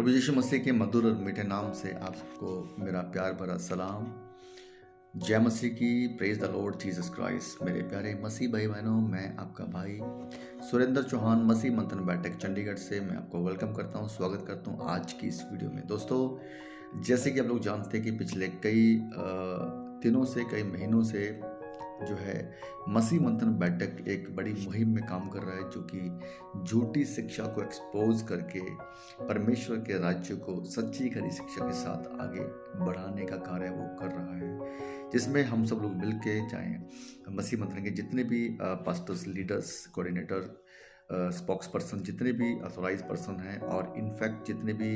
प्रभु यीशु मसीह के मधुर और मीठे नाम से आप सबको मेरा प्यार भरा सलाम। जय मसीह की। Praise the Lord Jesus Christ. मेरे प्यारे मसीह भाई बहनों, मैं आपका भाई सुरेंद्र चौहान मसीह मंथन बैठक चंडीगढ़ से मैं आपको वेलकम करता हूं, स्वागत करता हूं आज की इस वीडियो में। दोस्तों, जैसे कि आप लोग जानते हैं कि पिछले कई दिनों से, कई महीनों से जो है मसीह मंथन बैठक एक बड़ी मुहिम में काम कर रहा है, जो कि झूठी शिक्षा को एक्सपोज करके परमेश्वर के राज्य को सच्ची खरी शिक्षा के साथ आगे बढ़ाने का कार्य वो कर रहा है, जिसमें हम सब लोग मिलके, चाहे मसीह मंथन के जितने भी pastors, leaders, coordinator, spokes person, जितने भी अथोराइज पर्सन हैं, और इनफैक्ट जितने भी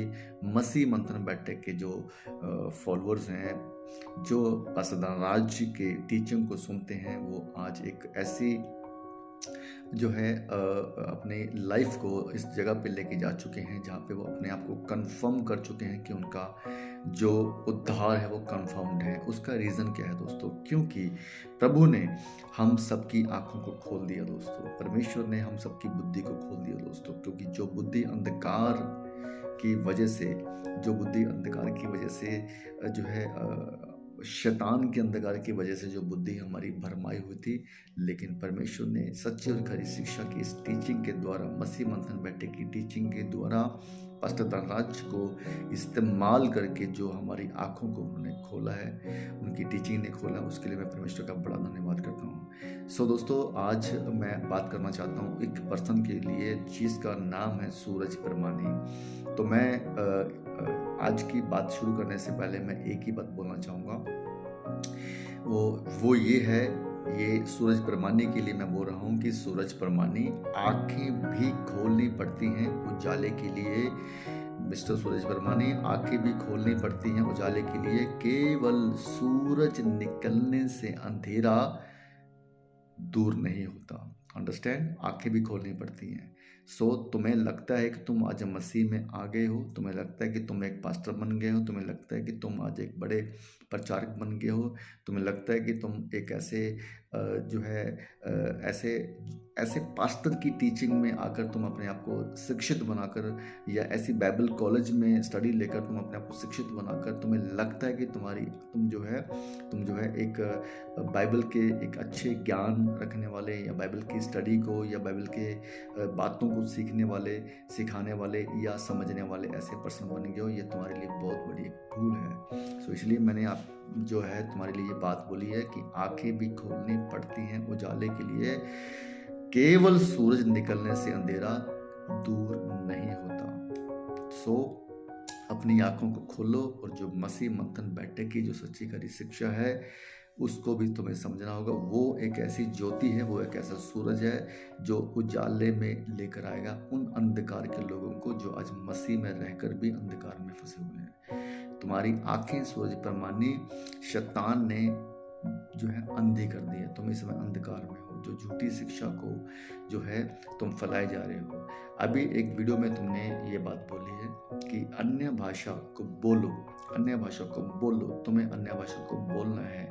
मसीह मंथन बैठक के जो फॉलोअर्स हैं, जो पास्टर राज के टीचिंग को सुनते हैं, वो आज एक ऐसी जो है अपने लाइफ को इस जगह पे लेके जा चुके हैं जहाँ पे वो अपने आप को कंफर्म कर चुके हैं कि उनका जो उद्धार है वो कंफर्म्ड है। उसका रीज़न क्या है दोस्तों? क्योंकि प्रभु ने हम सबकी आंखों को खोल दिया दोस्तों, परमेश्वर ने हम सबकी बुद्धि को खोल दिया दोस्तों। क्योंकि जो बुद्धि अंधकार की वजह से, जो है शैतान के अंधकार की वजह से जो बुद्धि हमारी भरमाई हुई थी, लेकिन परमेश्वर ने सच्ची और खरी शिक्षा की इस टीचिंग के द्वारा, मसीह मंथन बैठक की टीचिंग के द्वारा, पास्टर धनराज को इस्तेमाल करके जो हमारी आंखों को उन्होंने खोला है, उनकी टीचिंग ने खोला, उसके लिए मैं परमेश्वर का बड़ा धन्यवाद करता हूँ। सो दोस्तों, आज मैं बात करना चाहता हूँ एक पर्सन के लिए जिसका नाम है सूरज परमानी। तो मैं आज की बात शुरू करने से पहले मैं एक ही बात बोलना चाहूँगा, वो ये है, ये सूरज परमानी के लिए मैं बोल रहा हूँ कि सूरज परमानी, आंखें भी खोलनी पड़ती हैं उजाले के लिए। मिस्टर सूरज परमानी, आंखें भी खोलनी पड़ती हैं उजाले के लिए। केवल सूरज निकलने से अंधेरा दूर नहीं होता। अंडरस्टैंड? आंखें भी खोलनी पड़ती हैं। सो तुम्हें लगता है कि तुम आज मसीह में आ गए हो, तुम्हें लगता है कि तुम एक पास्टर बन गए हो, तुम्हें लगता है कि तुम आज एक बड़े प्रचारक बन गए हो, तुम्हें लगता है कि तुम एक ऐसे जो है ऐसे पास्टर की टीचिंग में आकर तुम अपने आप को शिक्षित बनाकर, या ऐसी बाइबल कॉलेज में स्टडी लेकर तुम अपने आप को शिक्षित बनाकर, तुम्हें लगता है कि तुम जो है एक बाइबल के एक अच्छे ज्ञान रखने वाले, या बाइबल की स्टडी को, या बाइबल के बातों को सीखने वाले, सिखाने वाले, या समझने वाले ऐसे पर्सन बन गए हो। ये तुम्हारे लिए बहुत बड़ी एक भूल है। सो इसलिए मैंने आप जो है तुम्हारे लिए ये बात बोली है कि आंखें भी खोलनी पड़ती हैं उजाले के लिए। केवल सूरज निकलने से अंधेरा दूर नहीं होता। सो अपनी आंखों को खोलो, और जो मसीह मंथन बैठक की जो सच्ची खरी शिक्षा है, उसको भी तुम्हें समझना होगा। वो एक ऐसी ज्योति है, वो एक ऐसा सूरज है जो उजाले में लेकर आएगा उन अंधकार के लोगों को जो आज मसीह में रहकर भी अंधकार में फंसे हुए हैं। तुम्हारी आंखें सूरज परमानी, शैतान ने जो है अंधी कर दी है। तुम इस समय अंधकार में हो, जो झूठी शिक्षा को जो है तुम फैलाए जा रहे हो। अभी एक वीडियो में तुमने ये बात बोली है कि अन्य भाषा को बोलो, अन्य भाषा को बोलो, तुम्हें अन्य भाषा को बोलना है,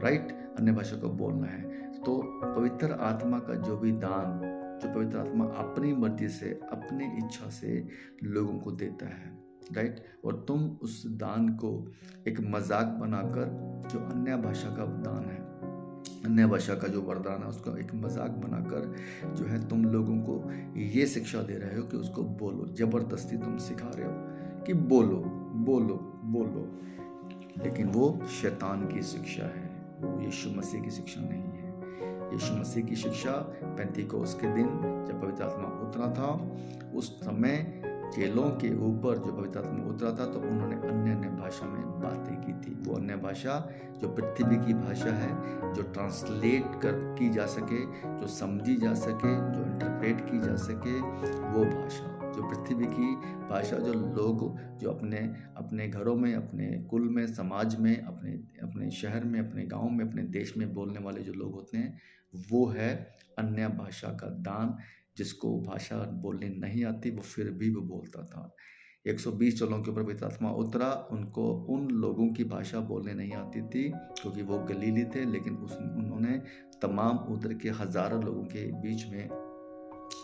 राइट? अन्य भाषा को बोलना है। तो पवित्र आत्मा का जो भी दान, जो पवित्र आत्मा अपनी मर्जी से, अपनी इच्छा से लोगों को देता है, राइट? और तुम उस दान को एक मजाक बनाकर, जो अन्य भाषा का दान है, अन्य भाषा का जो वरदान है, उसका एक मजाक बनाकर जो है तुम लोगों को ये शिक्षा दे रहे हो कि उसको बोलो। जबरदस्ती तुम सिखा रहे हो कि बोलो बोलो बोलो, लेकिन वो शैतान की शिक्षा है, वो यीशु मसीह की शिक्षा नहीं है। यीशु मसीह की शिक्षा पेंतीकोस्त के दिन जब पवित्र आत्मा उतरा था, उस समय चेलों के ऊपर जो पवित्र आत्मा उतरा था, तो उन्होंने अन्य भाषा में बातें की थी। वो अन्य भाषा जो पृथ्वी की भाषा है, जो ट्रांसलेट की जा सके, जो समझी जा सके, जो इंटरप्रेट की जा सके, वो भाषा, जो पृथ्वी की भाषा, जो लोग जो अपने घरों में, अपने कुल में, समाज में, अपने शहर में, अपने गांव में, अपने देश में बोलने वाले जो लोग होते हैं, वो है अन्य भाषा का दान। जिसको भाषा बोलने नहीं आती, वो फिर भी वो बोलता था। 120 चेलों के ऊपर पवित्र आत्मा उतरा, उनको उन लोगों की भाषा बोलने नहीं आती थी क्योंकि वो गलीली थे, लेकिन उन्होंने तमाम उधर के हजारों लोगों के बीच में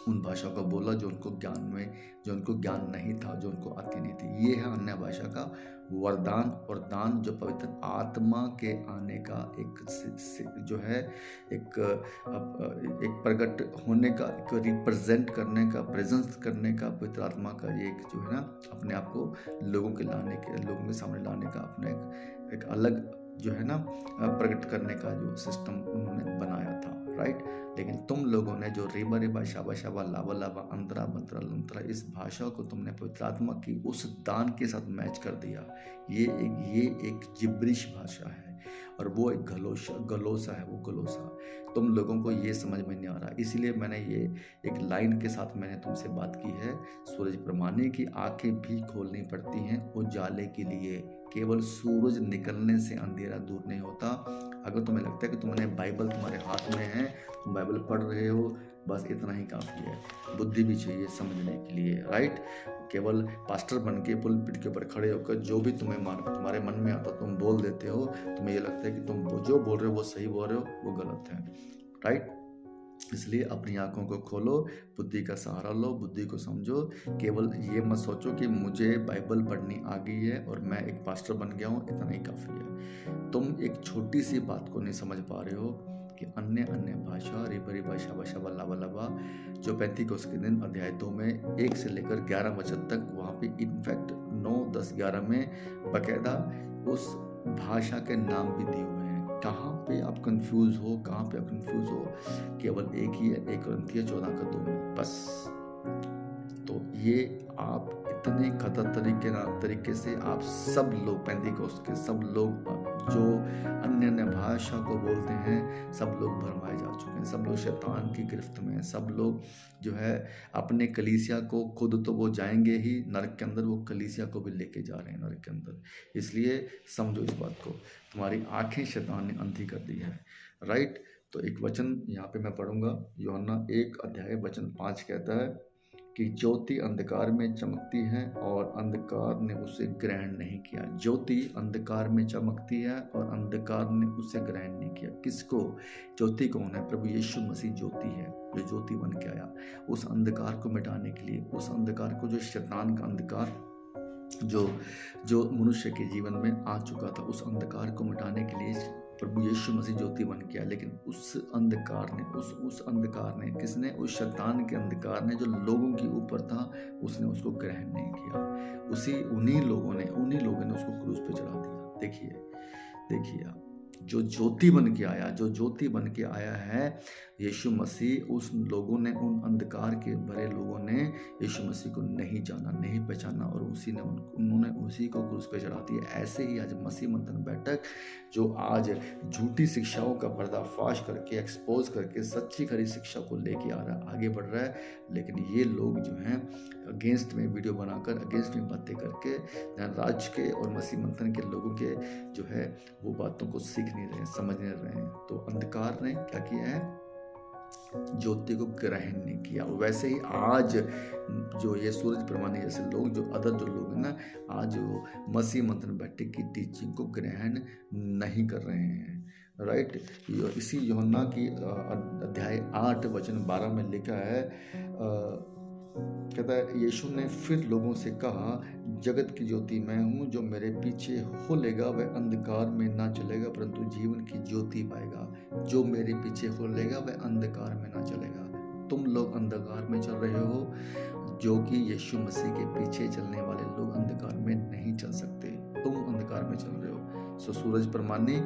उन भाषा को बोला जो उनको ज्ञान नहीं था, जो उनको आती नहीं थी। ये है अन्य भाषा का वरदान और दान, जो पवित्र आत्मा के आने का जो है एक प्रकट होने का, एक रिप्रेजेंट करने का, प्रेजेंस करने का, पवित्र आत्मा का ये एक जो है ना अपने आप को लोगों के सामने लाने का अपना एक अलग जो है ना प्रकट करने का जो सिस्टम उन्होंने बनाया था, राइट। लेकिन तुम लोगों ने जो रेबा रेबा शाबा शाबा लावा लावा अंतरा बंतरा लंतरा, इस भाषा को तुमने पवित्र आत्मा की उस दान के साथ मैच कर दिया। ये एक जिब्रिश भाषा है और वो एक गलोसा है। वो गलोसा तुम लोगों को ये समझ में नहीं आ रहा, इसीलिए मैंने ये एक लाइन के साथ मैंने तुमसे बात की है। सूरज प्रमाणी की आंखें भी खोलनी पड़ती हैं उजाले के लिए, केवल सूरज निकलने से अंधेरा दूर नहीं होता। अगर तुम्हें लगता है कि तुमने बाइबल तुम्हारे हाथ में है, तुम बाइबल पढ़ रहे हो, बस इतना ही काफ़ी है। बुद्धि भी चाहिए समझने के लिए, राइट। केवल पास्टर बन के पुलपिट के ऊपर खड़े होकर जो भी तुम्हारे मन में आता तुम बोल देते हो, तुम्हें ये लगता है कि तुम जो बोल रहे हो वो सही बोल रहे हो, वो गलत है, राइट। इसलिए अपनी आंखों को खोलो, बुद्धि का सहारा लो, बुद्धि को समझो। केवल ये मत सोचो कि मुझे बाइबल पढ़नी आ गई है और मैं एक पास्टर बन गया हूँ, इतना ही काफ़ी है। तुम एक छोटी सी बात को नहीं समझ पा रहे हो कि अन्य भाषा रेबरी भाषा भाषा वल्ला लबा जो 35 के दिन अध्याय 2 में 1 से लेकर 11 वचन तक, वहाँ पे इनफैक्ट 9, 10, 11 में बकायदा उस भाषा के नाम भी दिए हुए हैं। कहाँ पे आप कंफ्यूज हो, केवल एक ही है, 1 कोरिन्थियों 14:2 में, बस। तो ये आप इतने खतर तरीके से आप सब लोग पेंतिकोस्त के सब लोग जो अन्य भाषा को बोलते हैं, सब लोग भरमाए जा चुके हैं, सब लोग शैतान की गिरफ्त में हैं, सब लोग जो है अपने कलीसिया को, खुद तो वो जाएंगे ही नरक के अंदर, वो कलीसिया को भी लेके जा रहे हैं नरक के अंदर। इसलिए समझो इस बात को, तुम्हारी आंखें शैतान ने अंधी कर दी है, राइट। तो एक वचन यहाँ पे मैं पढ़ूंगा, यूहन्ना 1:5 कहता है कि ज्योति अंधकार में चमकती है और अंधकार ने उसे ग्रहण नहीं किया। ज्योति अंधकार में चमकती है और अंधकार ने उसे ग्रहण नहीं किया। किसको? ज्योति कौन है? प्रभु यीशु मसीह ज्योति है, जो ज्योति बन के आया उस अंधकार को मिटाने के लिए, उस अंधकार को, जो शैतान का अंधकार जो मनुष्य के जीवन में आ चुका था, उस अंधकार को मिटाने के लिए प्रभु यीशु मसीह ज्योति बन गया। लेकिन उस अंधकार ने किसने? उस शैतान के अंधकार ने, जो लोगों के ऊपर था, उसने उसको ग्रहण नहीं किया। उन्हीं लोगों ने उसको क्रूस पे चढ़ा दिया। देखिए आप, जो ज्योति बन के आया है यीशु मसीह, उन अंधकार के भरे लोगों ने यीशु मसीह को नहीं जाना, नहीं पहचाना और उन्होंने उसी को क्रूस पे चढ़ा दिया। ऐसे ही आज मसीह मंथन बैठक, जो आज झूठी शिक्षाओं का पर्दाफाश करके, एक्सपोज करके सच्ची खरी शिक्षा को लेके आ रहा है, आगे बढ़ रहा है, लेकिन ये लोग जो हैं अगेंस्ट में वीडियो बनाकर, अगेंस्ट में बातें करके राज्य के और मसीह मंथन के लोगों के जो है वो बातों को सीख नहीं रहे, समझ नहीं रहे हैं। तो अंधकार ने क्या किया है? ज्योति को ग्रहण नहीं किया। वैसे ही आज जो ये सूरज प्रमाणी जैसे लोग, जो लोग हैं ना, आज जो मसीह मंथन बैठक की टीचिंग को ग्रहण नहीं कर रहे हैं, राइट। इसी यूहन्ना की अध्याय 8:12 में लिखा है, कहता है, यीशु ने फिर लोगों से कहा, जगत की ज्योति मैं हूँ, जो मेरे पीछे हो लेगा वह अंधकार में ना चलेगा परंतु जीवन की ज्योति पाएगा। जो मेरे पीछे हो लेगा वह अंधकार में ना चलेगा। तुम लोग अंधकार में चल रहे हो, जो कि यीशु मसीह के पीछे चलने वाले लोग अंधकार में नहीं चल सकते। तुम अंधकार में चल रहे हो। सो सूरज प्रमाणी,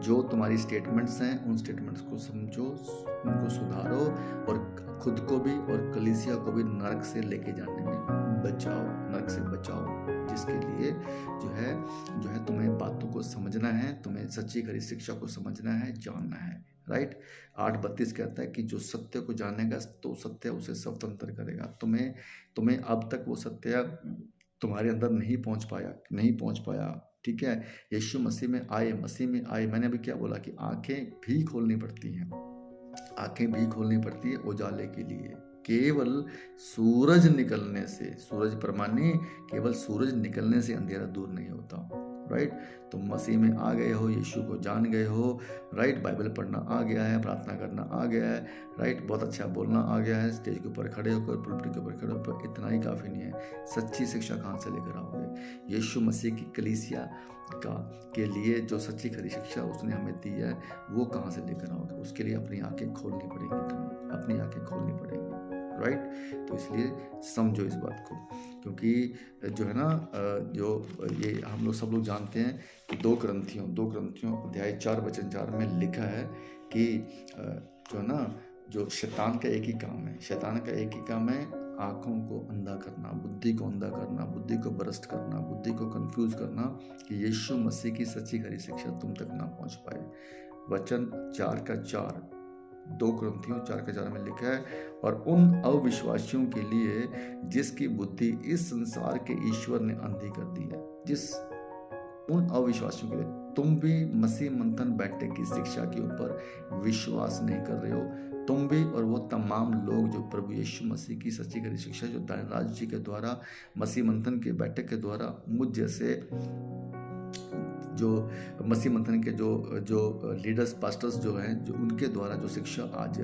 जो तुम्हारी स्टेटमेंट्स हैं, उन स्टेटमेंट्स को समझो, उनको सुधारो और खुद को भी और कलीसिया को भी नरक से लेके जाने में बचाओ, नरक से बचाओ, जिसके लिए जो है तुम्हें बातों को समझना है, तुम्हें सच्ची खरी शिक्षा को समझना है, जानना है, राइट। 8:32 कहता है कि जो सत्य को जानेगा तो सत्य उसे स्वतंत्र करेगा। तुम्हें अब तक वो सत्य तुम्हारे अंदर नहीं पहुंच पाया, ठीक है। यीशु मसीह में आए, मैंने अभी क्या बोला कि आंखें भी खोलनी पड़ती है उजाले के लिए। केवल सूरज निकलने से, सूरज प्रमाणी, केवल सूरज निकलने से अंधेरा दूर नहीं होता, राइट। तुम मसीह में आ गए हो, यीशु को जान गए हो, राइट। बाइबल पढ़ना आ गया है, प्रार्थना करना आ गया है, राइट। बहुत अच्छा बोलना आ गया है, स्टेज के ऊपर खड़े होकर, पुलपिट के ऊपर खड़े होकर, इतना ही काफ़ी नहीं है। सच्ची शिक्षा कहाँ से लेकर आओगे? यीशु मसीह की कलीसिया का के लिए जो सच्ची खरी शिक्षा उसने हमें दी है, वो कहाँ से लेकर आओगे? उसके लिए अपनी आंखें खोलनी पड़ेंगी, तुम्हें अपनी आंखें खोलनी पड़ेंगी, राइट। तो इसलिए समझो इस बात को, क्योंकि जो है ना, जो ये हम लोग सब लोग जानते हैं कि 2 ग्रंथियों अध्याय 4 वचन 4 में लिखा है कि जो है ना, जो शैतान का एक ही काम है, आंखों को अंधा करना, बुद्धि को अंधा करना, बुद्धि को भ्रष्ट करना, बुद्धि को कंफ्यूज करना, कि यीशु मसीह की सच्ची खरी शिक्षा तुम तक ना पहुंच पाए। वचन 4 2 ग्रंथियों 4 में लिखा है, और उन अविश्वासियों के लिए जिसकी बुद्धि इस संसार के ईश्वर ने अंधी कर दी है। उन अविश्वासियों के लिए, तुम भी मसीह मंथन बैठक की शिक्षा के ऊपर विश्वास नहीं कर रहे हो, तुम भी और वो तमाम लोग जो प्रभु यीशु मसीह की सच्ची खरी शिक्षा जो दानिराज जी के द्वारा मसीह मंथन के बैठक के द्वारा मुझ जैसे जो मसीह मंथन के जो लीडर्स पास्टर्स जो हैं, जो उनके द्वारा जो शिक्षा आज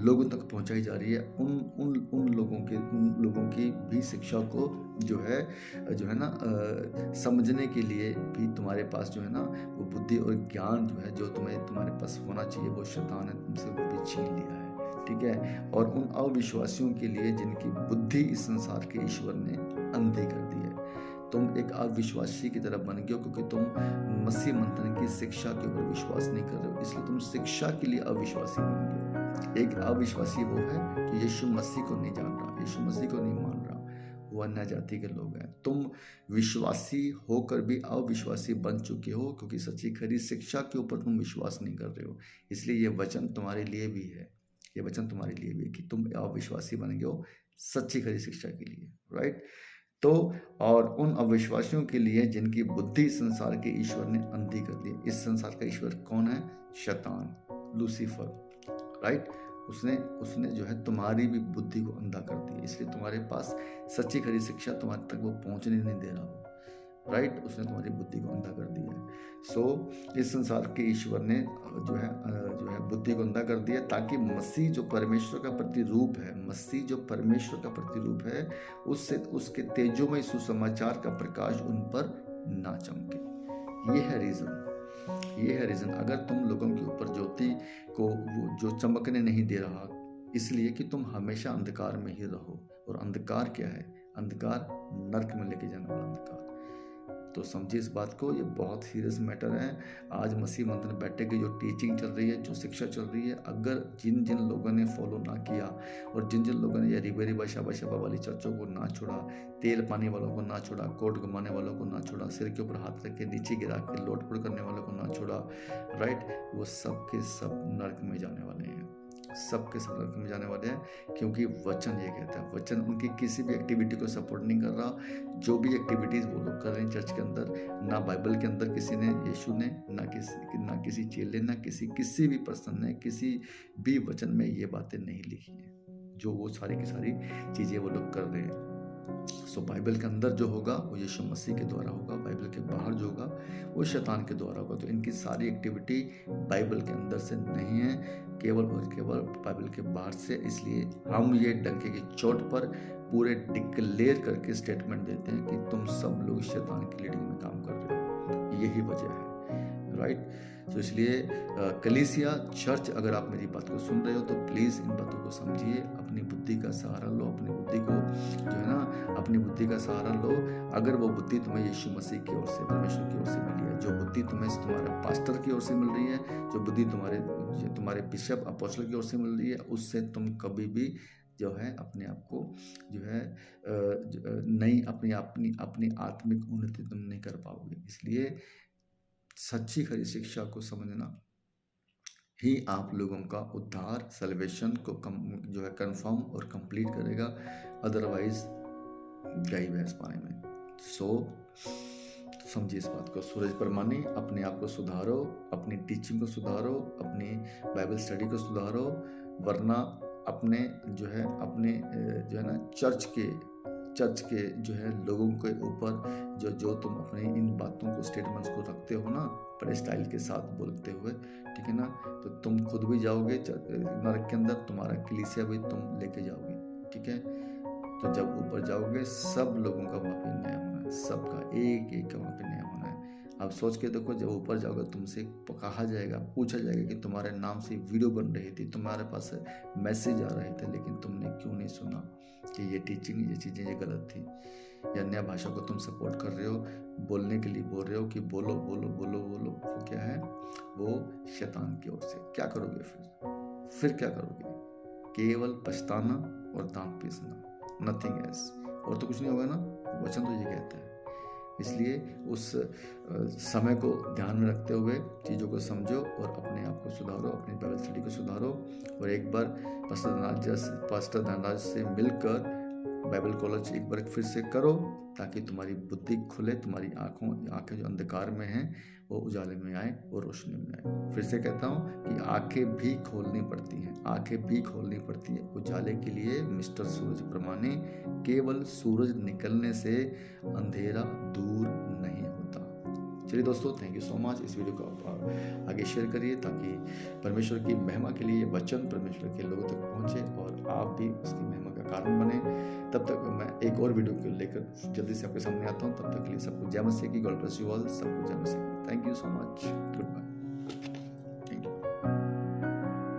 लोगों तक पहुंचाई जा रही है, उन लोगों की भी शिक्षा को जो है ना समझने के लिए भी तुम्हारे पास जो है ना वो बुद्धि और ज्ञान जो है, जो तुम्हारे पास होना चाहिए, वो शैतान ने तुमसे वो भी छीन लिया है, ठीक है। और उन अविश्वासियों के लिए जिनकी बुद्धि इस संसार के ईश्वर ने अंधी कर दी है। तुम एक अविश्वासी की तरह बन गए हो, क्योंकि तुम मसीह मंथन की शिक्षा के ऊपर विश्वास नहीं कर रहे हो, इसलिए तुम शिक्षा के लिए अविश्वासी बन गए हो। एक अविश्वासी वो है जो यीशु मसीह को नहीं जान रहा, यीशु मसीह को नहीं मान रहा, वो अन्य जाति के लोग हैं। तुम विश्वासी होकर भी अविश्वासी बन चुके हो, क्योंकि सच्ची खरी शिक्षा के ऊपर तुम विश्वास नहीं कर रहे हो। इसलिए ये वचन तुम्हारे लिए भी है, ये वचन तुम्हारे लिए भी है कि तुम अविश्वासी बन गए हो सच्ची खरी शिक्षा के लिए, राइट। तो और उन अविश्वासियों के लिए जिनकी बुद्धि संसार के ईश्वर ने अंधी कर दी। इस संसार का ईश्वर कौन है? शैतान, लूसीफर, राइट। उसने जो है तुम्हारी भी बुद्धि को अंधा कर दिया, इसलिए तुम्हारे पास सच्ची खरी शिक्षा तुम्हारे तक वो पहुंचने नहीं दे रहा हो, राइट। उसने तुम्हारी बुद्धि को अंधा कर दिया है। इस संसार के ईश्वर ने जो है बुद्धि को अंधा कर दिया, ताकि मसीह जो परमेश्वर का प्रतिरूप है, उससे उसके तेजोमय सुसमाचार का प्रकाश उन पर ना चमके। ये है रीजन। अगर तुम लोगों के ऊपर ज्योति को वो जो चमकने नहीं दे रहा, इसलिए कि तुम हमेशा अंधकार में ही रहो। और अंधकार क्या है? अंधकार नरक में लेके जाने वाला अंधकार। तो समझिए इस बात को, ये बहुत सीरियस मैटर है। आज मसीह मंथन बैठक की जो टीचिंग चल रही है, जो शिक्षा चल रही है, अगर जिन लोगों ने फॉलो ना किया, और जिन लोगों ने ये रिबा शाबा वाली चर्चों को ना छोड़ा, तेल पानी वालों को ना छोड़ा, कोट घुमाने वालों को ना छोड़ा, सिर के ऊपर हाथ रख के नीचे गिरा के लोटपुट करने वालों को ना छोड़ा, राइट, वो सब के सब नरक में जाने वाले हैं, सबके सब नरक में जाने वाले हैं। क्योंकि वचन ये कहता है, वचन उनकी किसी भी एक्टिविटी को सपोर्ट नहीं कर रहा। जो भी एक्टिविटीज़ वो लोग कर रहे हैं चर्च के अंदर, ना बाइबल के अंदर किसी ने, यीशु ने, ना किसी चेले, ना किसी भी पर्सन ने किसी भी वचन में ये बातें नहीं लिखी हैं। जो वो सारी की सारी चीज़ें वो लोग कर रहे हैं। बाइबल के अंदर जो होगा वो यीशु मसीह के द्वारा होगा, बाइबल के बाहर जो होगा वो शैतान के द्वारा होगा। तो इनकी सारी एक्टिविटी बाइबल के अंदर से नहीं है, केवल और केवल बाइबल के बाहर से। इसलिए हम ये डंके की चोट पर पूरे डिक्लेयर करके स्टेटमेंट देते हैं कि तुम सब लोग शैतान की लीडिंग में काम कर रहे हो। यही वजह है, राइट। तो इसलिए कलीसिया चर्च, अगर आप मेरी बात को सुन रहे हो तो प्लीज़ इन बातों को समझिए, अपनी बुद्धि का सहारा लो, अपनी बुद्धि को जो है ना, अपनी बुद्धि का सहारा लो। अगर वो बुद्धि तुम्हें यीशु मसीह की ओर से, परमेश्वर की ओर से मिली है, जो बुद्धि तुम्हें तुम्हारे पास्टर की ओर से मिल रही है, जो बुद्धि तुम्हारे बिशप अपोस्टल की ओर से मिल रही है, उससे तुम कभी भी जो है अपने आप को जो है नई अपनी आत्मिक उन्नति तुम नहीं कर पाओगे। इसलिए सच्ची खरी शिक्षा को समझना ही आप लोगों का उद्धार, सल्वेशन को जो है कंफर्म और कंप्लीट करेगा। अदरवाइज गई बहस पाने में। समझिए इस बात को। सूरज परमानी, अपने आप को सुधारो, अपनी टीचिंग को सुधारो, अपनी बाइबल स्टडी को सुधारो, वरना अपने जो है ना चर्च के जो है लोगों के ऊपर जो जो तुम अपने इन बातों को स्टेटमेंट्स को रखते हो ना बड़े स्टाइल के साथ बोलते हुए, ठीक है ना, तो तुम खुद भी जाओगे नरक के अंदर, तुम्हारा कलीसिया भी तुम लेके जाओगे, ठीक है। तो जब ऊपर जाओगे सब लोगों का वहाँ पे न्याय होना है, सबका एक एक का वहाँ पे न्याय होना है। अब सोच के देखो, जब ऊपर जाओगे तुमसे कहा जाएगा, पूछा जाएगा कि तुम्हारे नाम से वीडियो बन रही थी, तुम्हारे पास मैसेज आ रहे थे, लेकिन तुमने क्यों नहीं सुना कि ये टीचिंग, ये चीज़ें ये गलत थी, या अन्य भाषा को तुम सपोर्ट कर रहे हो, बोलने के लिए बोल रहे हो कि बोलो बोलो बोलो बोलो, वो क्या है, वो शैतान की ओर से। क्या करोगे फिर क्या करोगे? केवल पछताना और दांत पीसना, नथिंग एल्स, और तो कुछ नहीं होगा ना। वचन तो ये कहता है। इसलिए उस समय को ध्यान में रखते हुए चीज़ों को समझो और अपने आप को सुधारो, अपनी बाइबल स्टडी को सुधारो, और एक बार पास्टर धनराज से मिलकर बाइबल कॉलेज एक बार फिर से करो, ताकि तुम्हारी बुद्धि खुले, तुम्हारी आंखें जो अंधकार में हैं वो उजाले में आए और रोशनी में आए। फिर से कहता हूँ कि आंखें भी खोलनी पड़ती हैं, आंखें भी खोलनी पड़ती है उजाले के लिए। मिस्टर सूरज परमाने, केवल सूरज निकलने से अंधेरा दूर नहीं होता। चलिए दोस्तों, थैंक यू सो मच। इस वीडियो को आप आगे शेयर करिए, ताकि परमेश्वर की महिमा के लिए वचन परमेश्वर के लोगों तक पहुँचे और आप भी उसकी महिमा का कारण बने। तब तक मैं एक और वीडियो को लेकर जल्दी से आपके सामने आता हूँ। तब तक के लिए सबको जय मसीह की, गॉड ब्लेस यू ऑल, सबको जय मसीह की। Thank you so much, good bye.